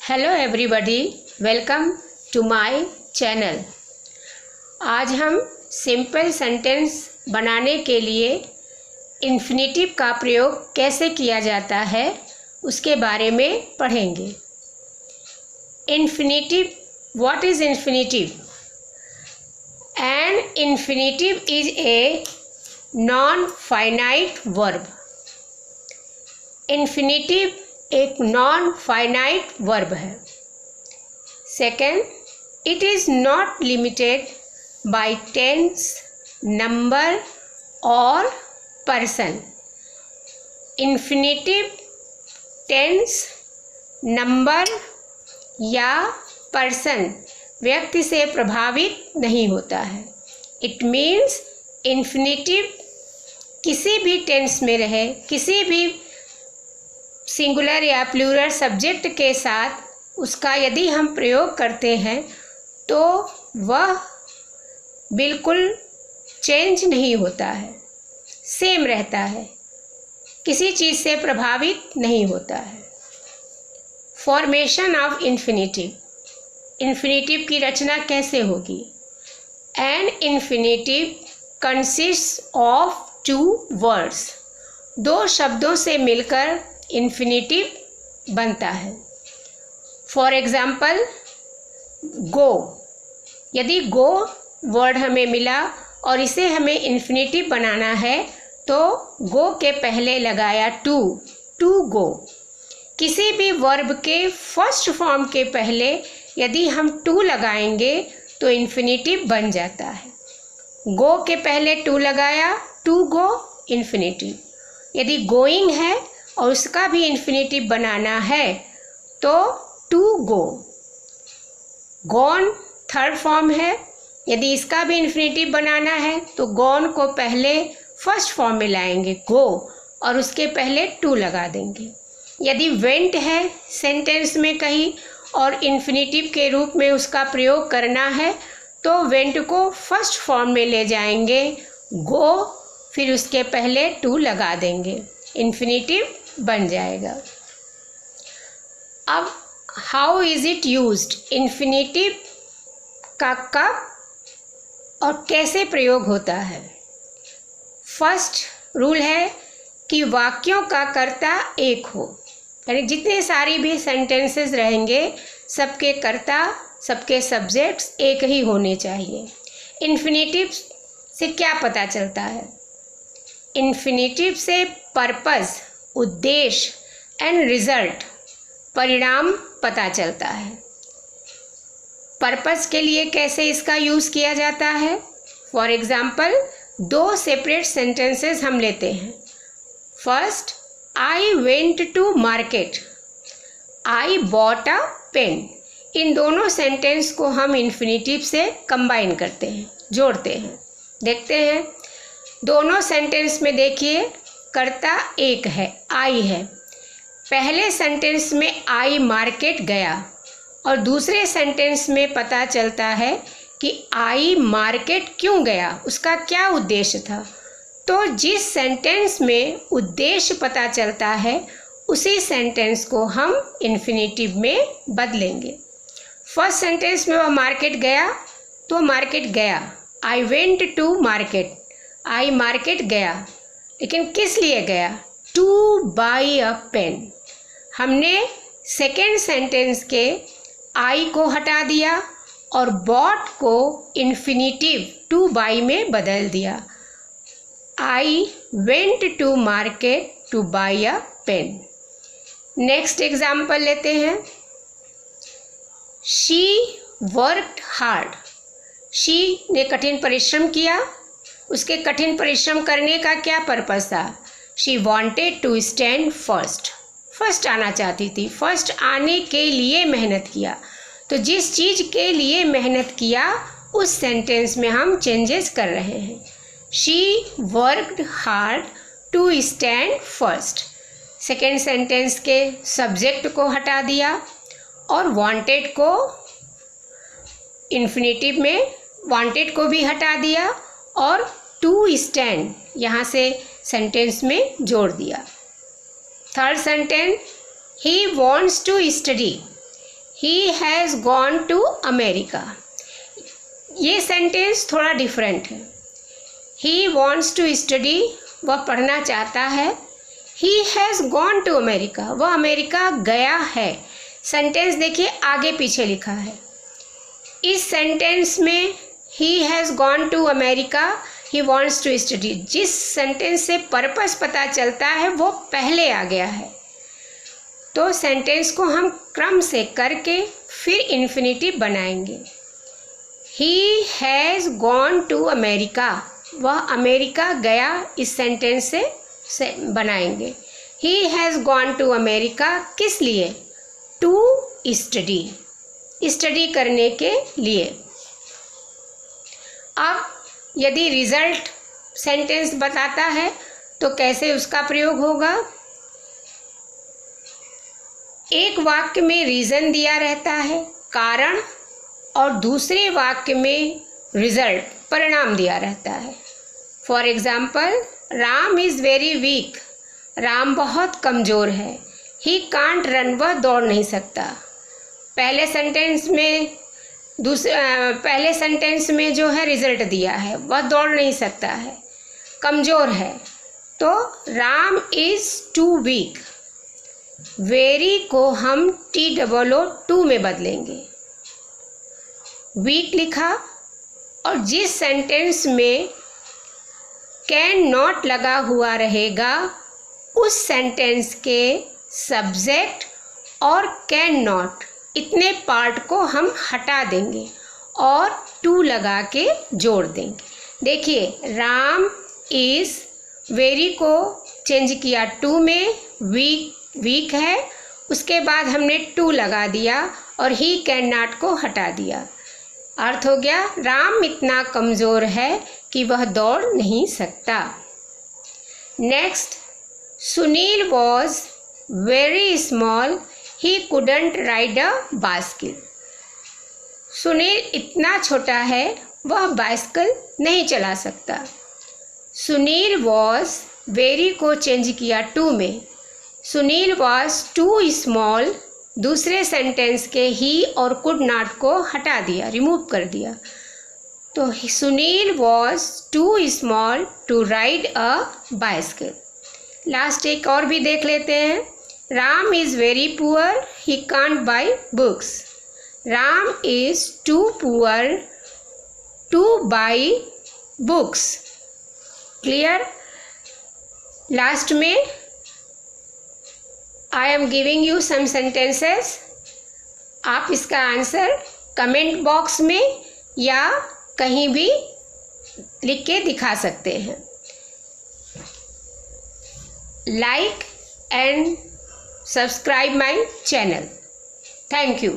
Hello everybody, welcome to my channel. आज हम simple sentence बनाने के लिए इन्फिनेटिव का प्रयोग कैसे किया जाता है उसके बारे में पढ़ेंगे। Infinitive, what is infinitive? An infinitive is a non finite verb. Infinitive एक नॉन फाइनाइट वर्ब है। Second, it is not limited by tense, number और पर्सन। इन्फिनेटिव टेंस, नंबर या पर्सन व्यक्ति से प्रभावित नहीं होता है। इट मीन्स इन्फिनेटिव किसी भी टेंस में रहे, किसी भी सिंगुलर या प्लूरल सब्जेक्ट के साथ उसका यदि हम प्रयोग करते हैं तो वह बिल्कुल चेंज नहीं होता है, सेम रहता है, किसी चीज़ से प्रभावित नहीं होता है। फॉर्मेशन ऑफ इन्फिनेटिव, इन्फिनेटिव की रचना कैसे होगी? An infinitive consist of two words, दो शब्दों से मिलकर इन्फिनेटिव बनता है। फॉर एग्ज़ाम्पल, गो, यदि गो वर्ड हमें मिला और इसे हमें इन्फिनेटिव बनाना है तो गो के पहले लगाया टू, टू गो। किसी भी वर्ब के फर्स्ट फॉर्म के पहले यदि हम टू लगाएंगे तो इन्फिनेटिव बन जाता है। गो के पहले टू लगाया, टू गो, इन्फिनेटिव। यदि गोइंग है और उसका भी इन्फिनेटिव बनाना है तो to go. Gone third form है, यदि इसका भी इन्फिनेटिव बनाना है तो गॉन को पहले फर्स्ट फॉर्म में लाएंगे गो और उसके पहले टू लगा देंगे। यदि वेंट है सेंटेंस में कहीं और इन्फिनेटिव के रूप में उसका प्रयोग करना है तो वेंट को फर्स्ट फॉर्म में ले जाएंगे गो, फिर उसके पहले टू लगा देंगे, इन्फिनेटिव बन जाएगा। अब how is it used, infinitive का कब और कैसे प्रयोग होता है? फर्स्ट रूल है कि वाक्यों का कर्ता एक हो, यानी जितने सारी भी सेंटेंसेस रहेंगे सबके कर्ता, सबके सब्जेक्ट्स एक ही होने चाहिए। इन्फिनेटिव से क्या पता चलता है? इन्फिनेटिव से पर्पस, उद्देश्य एंड रिजल्ट, परिणाम पता चलता है। पर्पस के लिए कैसे इसका यूज़ किया जाता है? फॉर एग्जाम्पल, दो सेपरेट सेंटेंसेस हम लेते हैं। First, I went to market, I bought a pen. इन दोनों सेंटेंस को हम इन्फिनेटिव से कंबाइन करते हैं, जोड़ते हैं। देखते हैं दोनों सेंटेंस में, देखिए कर्ता एक है, आई है। पहले सेंटेंस में आई मार्केट गया और दूसरे सेंटेंस में पता चलता है कि आई मार्केट क्यों गया, उसका क्या उद्देश्य था। तो जिस सेंटेंस में उद्देश्य पता चलता है उसी सेंटेंस को हम इन्फिनेटिव में बदलेंगे। फर्स्ट सेंटेंस में वह मार्केट गया तो मार्केट गया, I went to market, I market गया, लेकिन किस लिए गया? To buy a pen. हमने सेकेंड सेंटेंस के आई को हटा दिया और बॉट को इन्फिनेटिव टू बाई में बदल दिया। I went to market to buy a pen. Next example लेते हैं। शी वर्कड हार्ड, शी ने कठिन परिश्रम किया। उसके कठिन परिश्रम करने का क्या पर्पस था? She wanted to stand first, first आना चाहती थी, फर्स्ट आने के लिए मेहनत किया। तो जिस चीज़ के लिए मेहनत किया उस सेंटेंस में हम चेंजेस कर रहे हैं। She worked hard to stand first. Second sentence के सब्जेक्ट को हटा दिया और वॉन्टेड को इन्फिनेटिव में वॉन्टेड को भी हटा दिया और टू स्टैंड यहाँ से सेंटेंस में जोड़ दिया। Third sentence, he wants to study, he has gone to America. ये सेंटेंस थोड़ा डिफरेंट है। ही वॉन्ट्स टू स्टडी, वह पढ़ना चाहता है। He has gone to America, वह अमेरिका गया है। सेंटेंस देखिए आगे पीछे लिखा है। इस सेंटेंस में he has gone to America, he wants to study, जिस सेंटेंस से पर्पस पता चलता है वो पहले आ गया है। तो सेंटेंस को हम क्रम से करके फिर इन्फिनिटिव बनाएंगे। He has gone to America, वह अमेरिका गया, इस सेंटेंस से बनाएंगे। He has gone to America किस लिए? टू स्टडी, स्टडी करने के लिए। अब यदि रिजल्ट सेंटेंस बताता है तो कैसे उसका प्रयोग होगा? एक वाक्य में रीज़न दिया रहता है, कारण, और दूसरे वाक्य में रिजल्ट, परिणाम दिया रहता है। For example, Ram is very weak, Ram बहुत कमज़ोर है। ही कांट रन, वह दौड़ नहीं सकता। पहले सेंटेंस में जो है रिजल्ट दिया है, वह दौड़ नहीं सकता है, कमज़ोर है। तो Ram is too weak, very को हम TOO में बदलेंगे। वीक लिखा, और जिस सेंटेंस में कैन नॉट लगा हुआ रहेगा उस सेंटेंस के सब्जेक्ट और कैन नॉट, इतने पार्ट को हम हटा देंगे और टू लगा के जोड़ देंगे। देखिए, राम इज़, वेरी को चेंज किया टू में, वीक है, उसके बाद हमने टू लगा दिया और ही कैन नॉट को हटा दिया। अर्थ हो गया, राम इतना कमज़ोर है कि वह दौड़ नहीं सकता। Next, Sunil was very small, he couldn't ride a bicycle. Sunil इतना छोटा है, वह बाइसिकल नहीं चला सकता। सुनील वॉज, वेरी को चेंज किया टू में, सुनील वॉज टू स्मॉल, दूसरे सेंटेंस के ही और कुड नॉट को हटा दिया, रिमूव कर दिया। तो Sunil was too small to ride a bicycle. Last एक और भी देख लेते हैं। Ram is very poor, he can't buy books. Ram is too poor to buy books. Clear? Last में I am giving you some sentences. आप इसका आंसर कमेंट बॉक्स में या कहीं भी लिख के दिखा सकते हैं। Like and subscribe my channel. Thank you.